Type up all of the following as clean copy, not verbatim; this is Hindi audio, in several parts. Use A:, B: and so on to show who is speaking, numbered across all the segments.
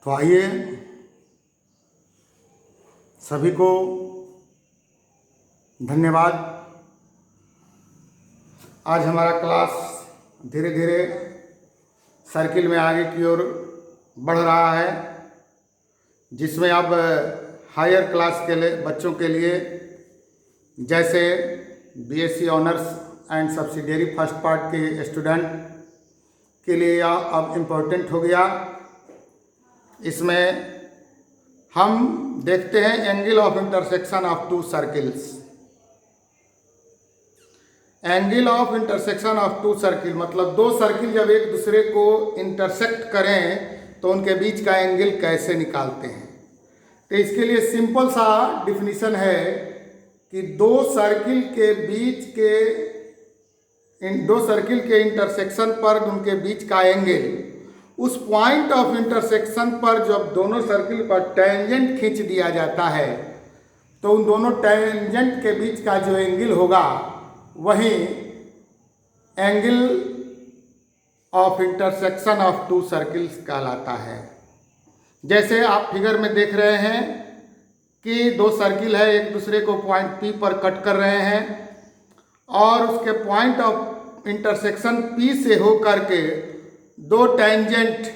A: तो आइए सभी को धन्यवाद। आज हमारा क्लास धीरे धीरे सर्किल में आगे की ओर बढ़ रहा है, जिसमें अब हायर क्लास के लिए बच्चों के लिए जैसे BSc honours and subsidiary first part के स्टूडेंट के लिए अब इम्पोर्टेंट हो गया। इसमें हम देखते हैं angle of intersection of two circles. Angle of intersection of two circle मतलब दो सर्किल जब एक दूसरे को इंटरसेक्ट करें तो उनके बीच का एंगल कैसे निकालते हैं। तो इसके लिए सिंपल सा डिफिनीशन है कि दो सर्किल के इंटरसेक्शन पर उनके बीच का एंगल, उस पॉइंट ऑफ इंटरसेक्शन पर जब दोनों सर्किल पर टेंजेंट खींच दिया जाता है तो उन दोनों टेंजेंट के बीच का जो एंगल होगा वही angle of intersection of two circles कहलाता है। जैसे आप फिगर में देख रहे हैं कि दो सर्किल है, एक दूसरे को पॉइंट P पर कट कर रहे हैं और उसके पॉइंट ऑफ इंटरसेक्शन P से हो करके दो टेंजेंट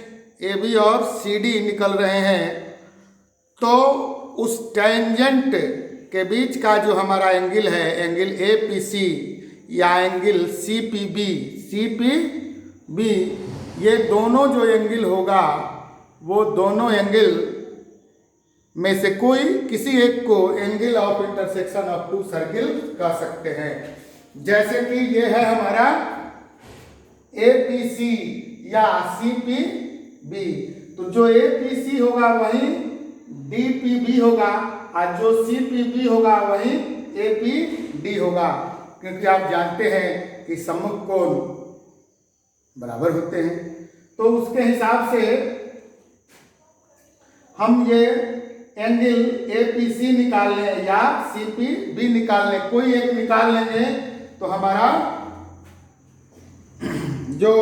A: AB और CD निकल रहे हैं। तो उस टेंजेंट के बीच का जो हमारा एंगल है, एंगल APC या एंगल CPB, ये दोनों जो एंगल होगा वो दोनों एंगल में से कोई किसी एक को angle of intersection of two circle कह सकते हैं। जैसे कि ये है हमारा APC या CPB, तो जो APC होगा वही DPB होगा और जो CPB होगा वही APD होगा, क्योंकि आप जानते हैं कि सम्मुख कोण बराबर होते हैं। तो उसके हिसाब से हम ये एंगल APC निकाल लें या CPB निकाल लें, कोई एक निकाल लेंगे तो हमारा जो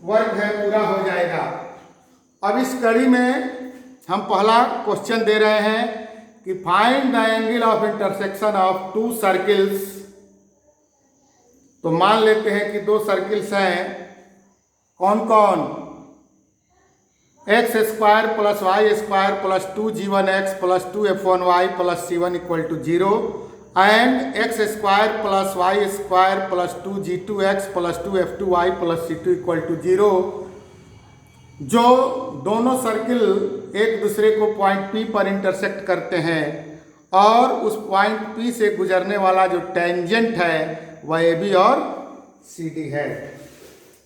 A: वर्क है पूरा हो जाएगा। अब इस कड़ी में हम पहला क्वेश्चन दे रहे हैं कि find the angle of intersection of two circles. तो मान लेते हैं कि दो सर्किल्स हैं, कौन कौन, x square plus Y square plus 2g1x plus 2f1y plus c1 equal to 0 and x square plus Y square plus 2g2x plus 2f2y plus c2 equal to 0। जो दोनों सर्किल एक दूसरे को पॉइंट P पर इंटरसेक्ट करते हैं और उस पॉइंट P से गुजरने वाला जो टेंजेंट है वह AB और CD है।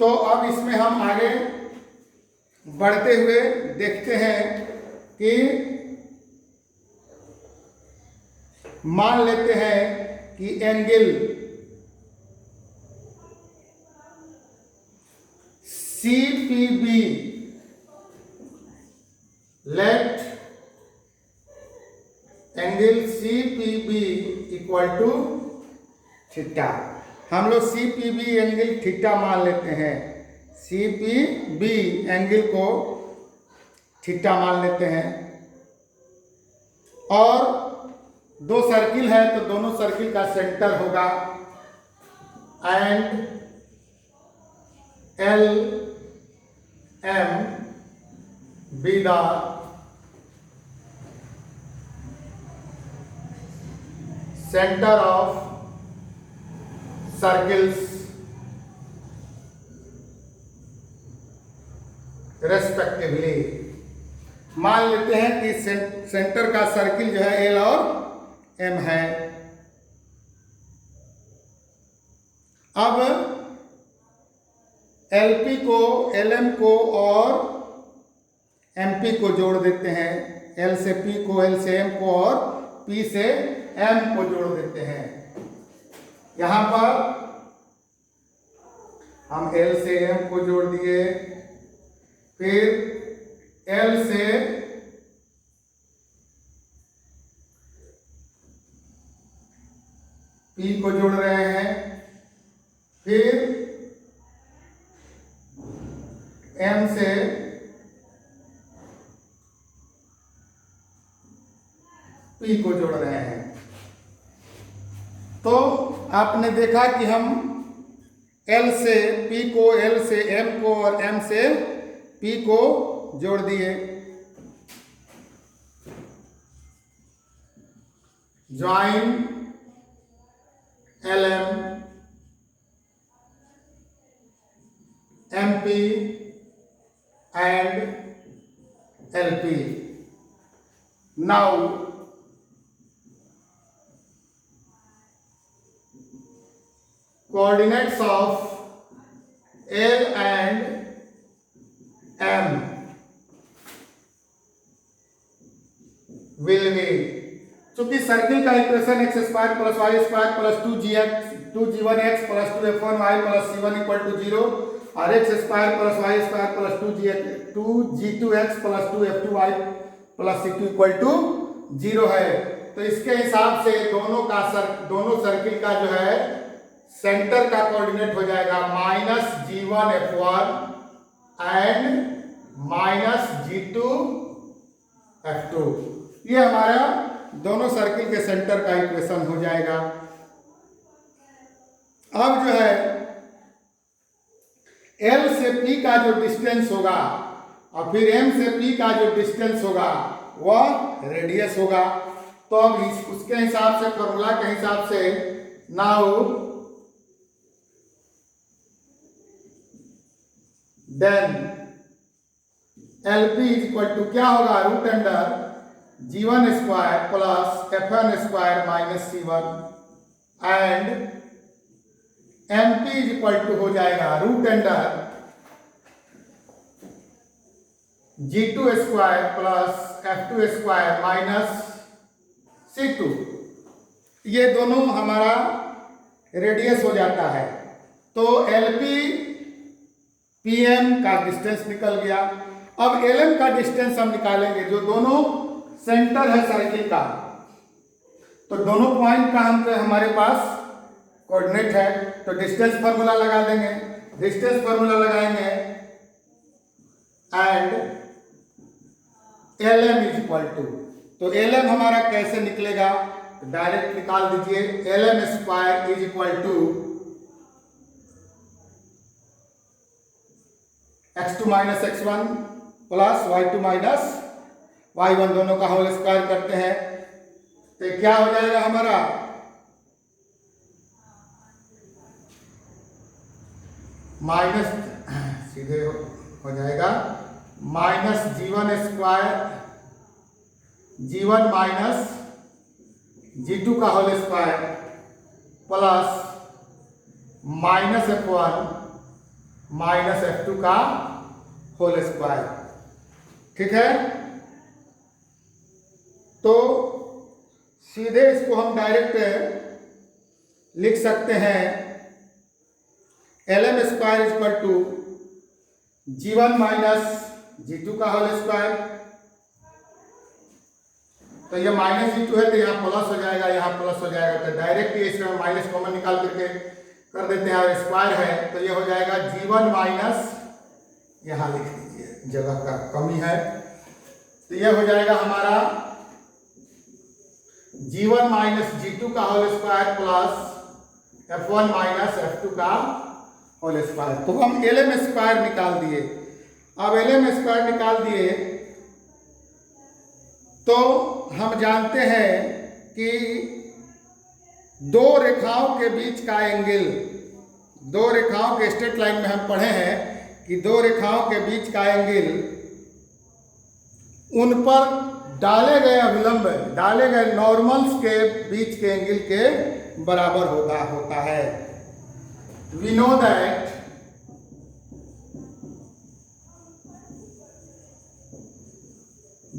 A: तो अब इसमें हम आगे बढ़ते हुए देखते हैं कि मान लेते हैं कि angle CPB, let angle CPB equal to theta. हम लोग CPB एंगल थीटा मान लेते हैं, CPB एंगल को थीटा मान लेते हैं। और दो सर्किल है तो दोनों सर्किल का सेंटर होगा and LM be the centre of circles respectively. मान लेते हैं कि सेंटर का सर्किल जो है L और M है। अब LP को LM को और MP को जोड़ देते हैं, L से P को, L से M को और P से M को जोड़ देते हैं। यहां पर हम L से M को जोड़ दिए, फिर L से P को जोड़ रहे हैं, फिर M से P को जोड़ रहे हैं। तो आपने देखा कि हम L से P को, L से M को और M से P को जोड़ दिए। Join LM MP and LP. Now coordinates of L and M will be, चूंकि सर्किल का equation X square plus Y square plus 2g1x plus 2f1y plus c1 equal to 0 और X square plus Y square plus 2g2x plus 2f2y plus c2 equal to 0 है। तो इसके हिसाब से दोनों सर्किल का जो है सेंटर का कोऑर्डिनेट हो जाएगा -g1f1 एंड -g2f2। ये हमारा दोनों सर्किल के सेंटर का इक्वेशन हो जाएगा। अब जो है L से P का जो डिस्टेंस होगा और फिर M से P का जो डिस्टेंस होगा वह रेडियस होगा। तो अब उसके हिसाब से, फॉर्मूला के हिसाब से, now then LP is equal to क्या होगा, root under g1 square plus fn square minus c1 and MP is equal to हो जाएगा root under g2 square plus f2 square minus c2। ये दोनों हमारा रेडियस हो जाता है। तो LP PM का डिस्टेंस निकल गया। अब LM का डिस्टेंस हम निकालेंगे, जो दोनों सेंटर है सर्किल का। तो दोनों पॉइंट का हमारे पास कोऑर्डिनेट है, तो डिस्टेंस फार्मूला लगा देंगे। डिस्टेंस फार्मूला लगाएंगे and LM is equal to, तो LM हमारा कैसे निकलेगा, डायरेक्ट निकाल दीजिए। LM square is equal to x2 minus x1 plus y2 minus y1, दोनों का होल स्क्वायर करते हैं तो क्या हो जाएगा हमारा, माइनस, सीधे हो जाएगा minus g1 square, g1 minus g2 का whole square plus minus f1 minus f2 का होल स्क्वायर। ठीक है, तो सीधे इसको हम डायरेक्ट लिख सकते हैं LM square is equal to g1 minus g2 का होल स्क्वायर। तो ये माइनस g2 है तो यहाँ प्लस हो जाएगा, यहाँ प्लस हो जाएगा, तो डायरेक्ट ये इसमें माइनस कॉमन निकाल करके कर देते हैं और स्क्वायर है तो ये हो जाएगा g1 माइनस, यहाँ लिख दीजिए, जगह का कमी है, तो ये हो जाएगा हमारा g1 माइनस g2 का whole square plus f1 minus f2 का होल स्क्वायर। तो हम LM स्क्वायर निकाल दिए। अब LM स्क्वायर निकाल दिए तो हम जानते हैं कि दो रेखाओं के बीच का एंगल, दो रेखाओं के स्ट्रेट लाइन में हम पढ़े हैं कि दो रेखाओं के बीच का एंगल उन पर डाले गए अभिलंब, डाले गए नॉर्मल्स के बीच के एंगल के बराबर होता है। We know that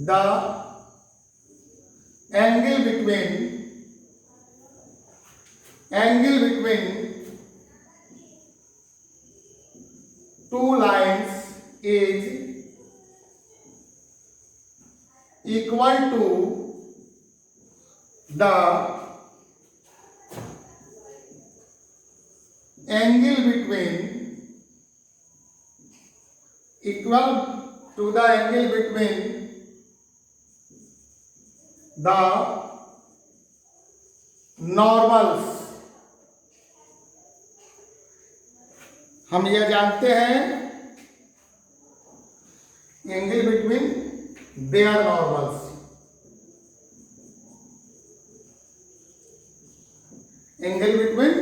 A: the angle between two lines is equal to the angle between the normals. हम यह जानते हैं angle between their normals. Angle between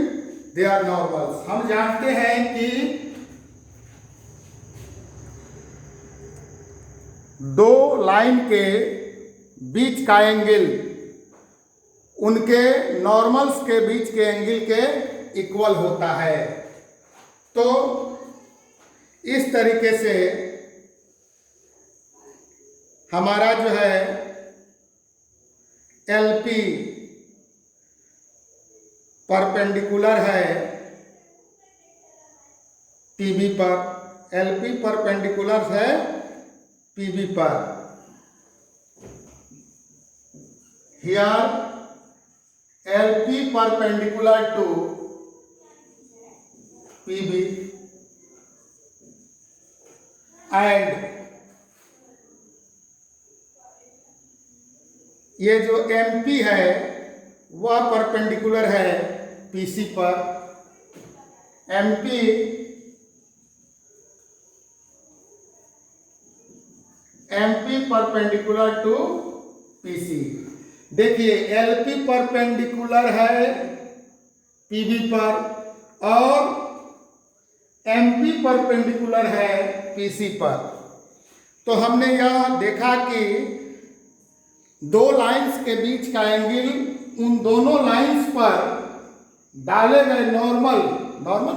A: their normals. हम जानते हैं कि दो लाइन के बीच का एंगल उनके नॉर्मल्स के बीच के एंगल के इक्वल होता है। तो इस तरीके से हमारा जो है एलपी परपेंडिकुलर है पीबी पर, एलपी परपेंडिकुलर है पीबी पर। Here LP perpendicular to PB and ये जो एमपी है वह परपेंडिकुलर है पीसी पर। MP perpendicular to PC. देखिए एलपी परपेंडिकुलर है पीबी पर और एमपी परपेंडिकुलर है पीसी पर। तो हमने यह देखा कि दो लाइंस के बीच का एंगल उन दोनों लाइंस पर डाले गए नॉर्मल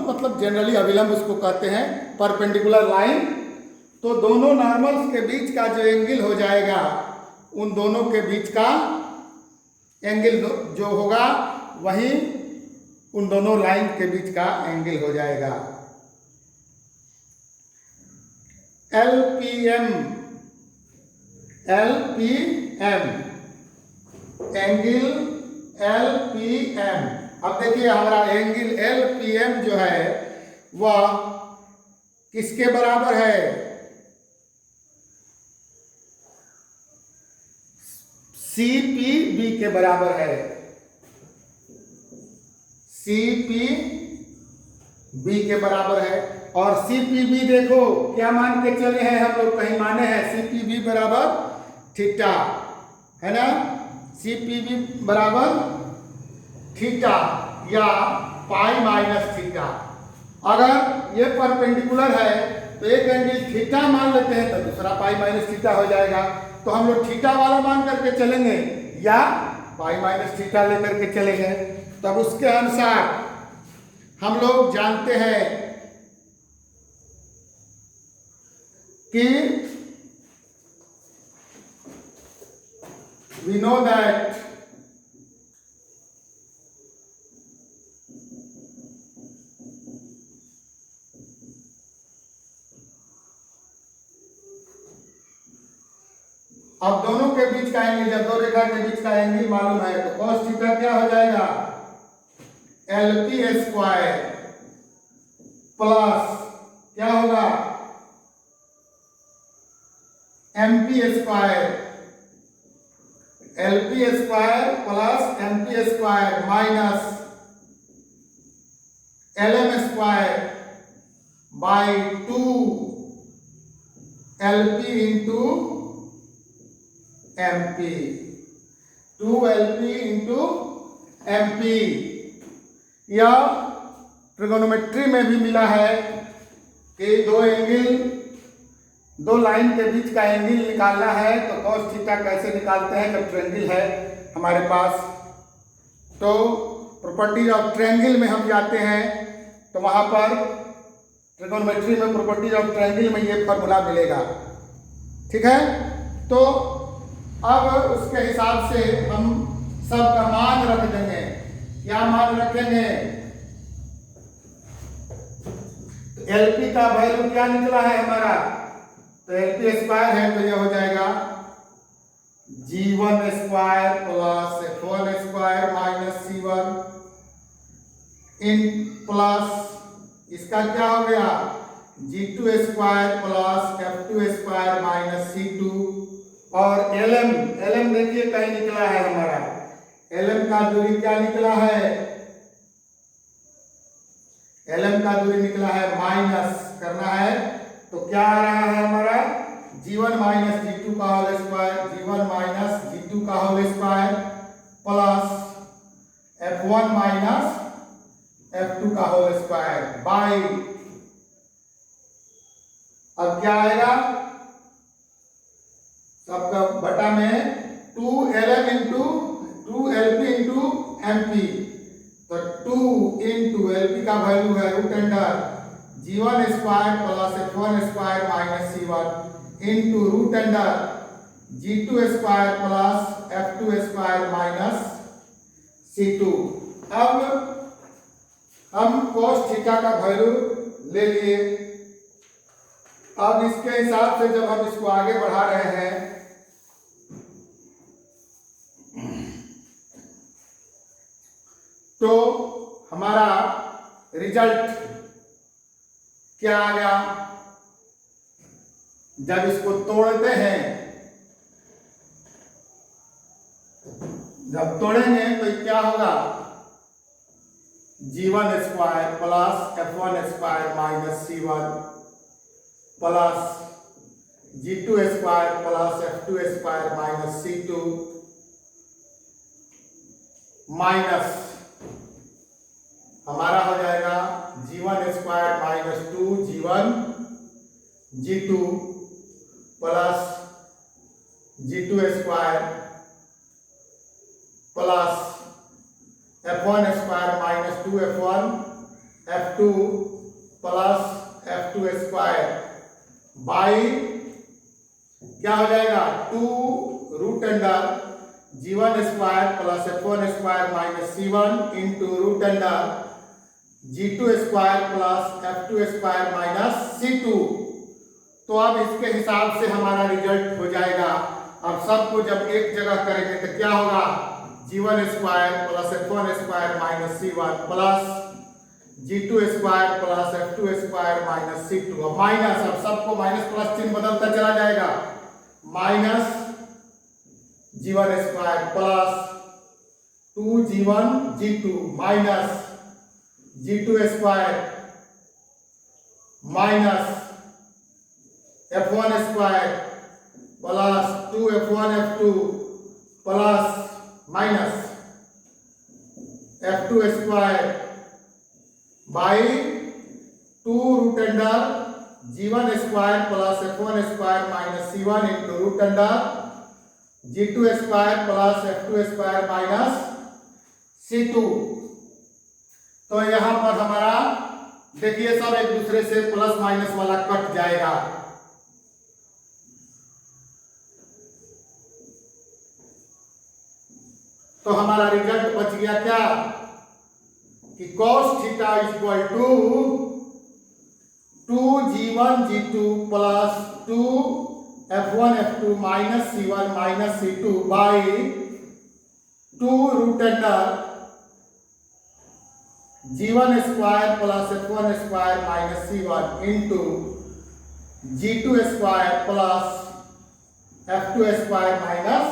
A: मतलब जनरली अभिलंब उसको कहते हैं, परपेंडिकुलर लाइन। तो दोनों नॉर्मल्स के बीच का जो एंगल हो जाएगा उन दोनों के बीच का एंगल जो होगा वही उन दोनों लाइन के बीच का एंगल हो जाएगा। LPM angle LPM। अब देखिए हमारा एंगल LPM जो है वह किसके बराबर है? CPB के बराबर है। CPB के बराबर है। और CPB देखो क्या मान के चले हैं हम लोग, कहीं माने हैं CPB बराबर थीटा, है ना। CPB बराबर थीटा या पाई माइनस थीटा। अगर ये परपेंडिकुलर है तो एक एंगल थीटा मान लेते हैं तो दूसरा पाई माइनस थीटा हो जाएगा। तो हम लोग थीटा वाला मान करके चलेंगे या पाई माइनस थीटा लेकर के चलेंगे। तब उसके अनुसार हम लोग जानते हैं कि we know that अब दोनों के बीच का एंगल, जब दो रेखा के बीच का एंगल मालूम है तो cos थीटा क्या हो जाएगा? LP स्क्वायर प्लस क्या होगा? MP square, LP square plus MP square minus LM square by 2 LP into MP, 2LP into MP। या ट्रिगोनोमेट्री में भी मिला है कि दो लाइन के बीच का एंगल निकालना है तो cos थीटा कैसे निकालते हैं जब ट्रायंगल है हमारे पास। तो प्रॉपर्टीज ऑफ ट्रायंगल में हम जाते हैं तो वहाँ पर ट्रिगोनोमेट्री में प्रॉपर्टीज ऑफ ट्रायंगल में ये फॉर्मूला मिलेगा, ठीक है। तो अब उसके हिसाब से हम सब का मान रख देंगे। क्या मान रखेंगे? LP का वैल्यू क्या निकला है हमारा? तो LP स्क्वायर है तो यह हो जाएगा G1 square plus F1 square minus C1 in plus इसका क्या हो गया? G2 square plus F2 square minus C2। और LM देखिए कहीं निकला है हमारा, LM का दूरी क्या निकला है? LM का दूरी निकला है माइनस करना है, तो क्या आ रहा है हमारा G1 माइनस G2 का whole square, G1 minus G2 का whole square plus F1 minus F2 का होल स्क्वायर बाई, अब क्या आएगा सबका बटा में 2LM into 2LP into MP, तो 2 इंटू LP का वैल्यू है root under G1 square plus F1 square minus C1 into root under G2 square plus F2 square minus C2। अब हम cos थीटा का वैल्यू ले लिए। अब इसके हिसाब से जब हम इसको आगे बढ़ा रहे हैं तो हमारा रिजल्ट क्या आ गया? जब इसको तोड़ते हैं, जब तोड़ेंगे तो क्या होगा? G1 square plus F1 square minus C1 plus G2 square plus F2 square minus C2 minus हमारा हो जाएगा G1 square minus 2 G1 G2 plus G2 square plus F1 square minus 2 F1 F2 plus F2 square by क्या हो जाएगा 2 root under G1 square plus F1 square minus C1 into root under G2 square plus F2 square minus C2। तो अब इसके हिसाब से हमारा रिजल्ट हो जाएगा। अब सबको जब एक जगह करेंगे तो क्या होगा? G1 square plus F1 square minus C1 plus G2 square plus F2 square minus C2। अब माइनस, अब सबको माइनस प्लस चिन्ह बदलता चला जाएगा, minus G1 square plus 2G1 G2 minus G2 square minus F1 square plus 2F1 F2 plus minus F2 square by 2 root under G1 square plus F1 square minus C1 into root under G2 square plus F2 square minus C2। तो यहां पर हमारा देखिए सब एक दूसरे से प्लस माइनस वाला कट जाएगा। तो हमारा रिजल्ट बच गया क्या कि cos theta equal to 2G1 G2 plus 2F1 F2 minus C1 minus C2 by 2 root under G1 square plus F1 square minus C1 into G2 square plus F2 square minus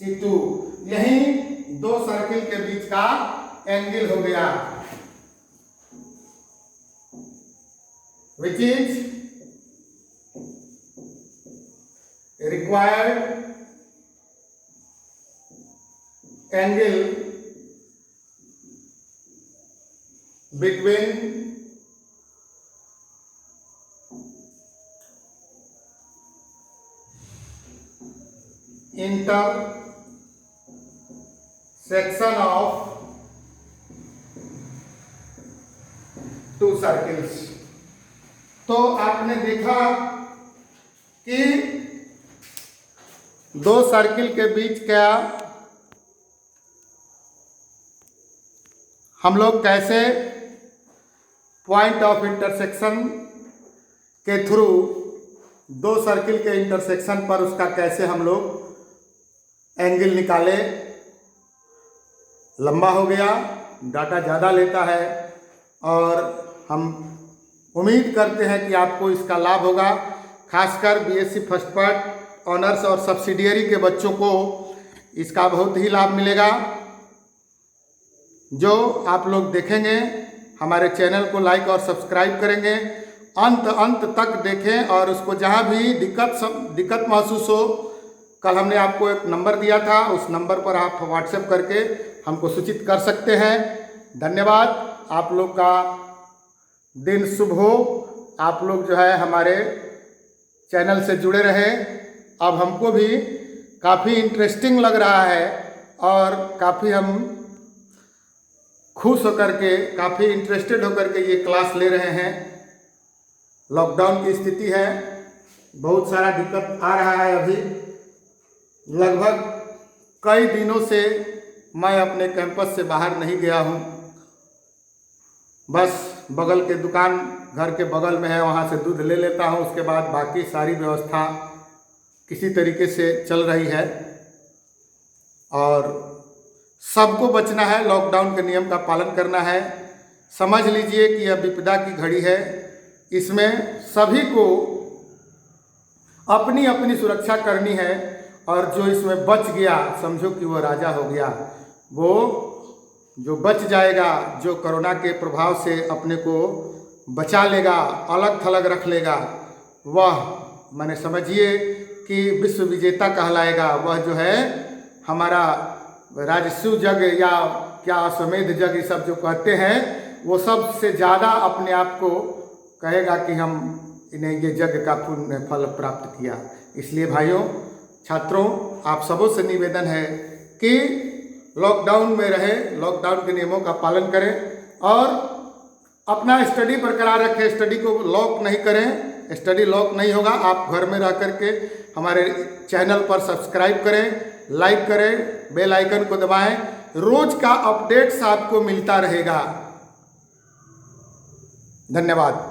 A: C2। यही दो सर्किल के बीच का एंगल हो गया, which is required angle between intersection of two circles। तो आपने देखा कि दो सर्किल के बीच क्या हम लोग कैसे पॉइंट ऑफ इंटरसेक्शन के थ्रू दो सर्किल के इंटरसेक्शन पर उसका कैसे हम लोग एंगल निकाले। लंबा हो गया, डाटा ज़्यादा लेता है और हम उम्मीद करते हैं कि आपको इसका लाभ होगा। खासकर बीएससी फर्स्ट पार्ट ऑनर्स और सब्सिडियरी के बच्चों को इसका बहुत ही लाभ मिलेगा। जो आप लोग देखेंगे हमारे चैनल को लाइक और सब्सक्राइब करेंगे, अंत तक देखें और उसको जहाँ भी दिक्कत महसूस हो, कल हमने आपको एक नंबर दिया था, उस नंबर पर आप व्हाट्सएप करके हमको सूचित कर सकते हैं। धन्यवाद। आप लोग का दिन शुभ हो। आप लोग जो है हमारे चैनल से जुड़े रहें। अब हमको भी काफ़ी इंटरेस्टिंग लग रहा है और काफ़ी हम खुश होकर के, काफ़ी इंटरेस्टेड होकर के ये क्लास ले रहे हैं। लॉकडाउन की स्थिति है, बहुत सारा दिक्कत आ रहा है। अभी लगभग कई दिनों से मैं अपने कैंपस से बाहर नहीं गया हूँ। बस बगल के दुकान घर के बगल में है, वहाँ से दूध ले लेता हूँ। उसके बाद बाकी सारी व्यवस्था किसी तरीके से चल रही है और सबको बचना है, लॉकडाउन के नियम का पालन करना है। समझ लीजिए कि यह विपदा की घड़ी है, इसमें सभी को अपनी अपनी सुरक्षा करनी है और जो इसमें बच गया समझो कि वो राजा हो गया। वो जो बच जाएगा, जो कोरोना के प्रभाव से अपने को बचा लेगा, अलग थलग रख लेगा, वह माने समझिए कि विश्व विजेता कहलाएगा। वह जो है हमारा राजस्व जग या क्या अश्वमेध जग ये सब जो कहते हैं, वो सबसे ज़्यादा अपने आप को कहेगा कि हम इन्हें ये जग का पुण्य फल प्राप्त किया। इसलिए भाइयों छात्रों, आप सबों से निवेदन है कि लॉकडाउन में रहे, लॉकडाउन के नियमों का पालन करें और अपना स्टडी बरकरार रखें। स्टडी को लॉक नहीं करें, स्टडी लॉक नहीं होगा। आप घर में रह करके हमारे चैनल पर सब्सक्राइब करें, लाइक करें, बेल आइकन को दबाएं। रोज का अपडेट्स आपको मिलता रहेगा। धन्यवाद।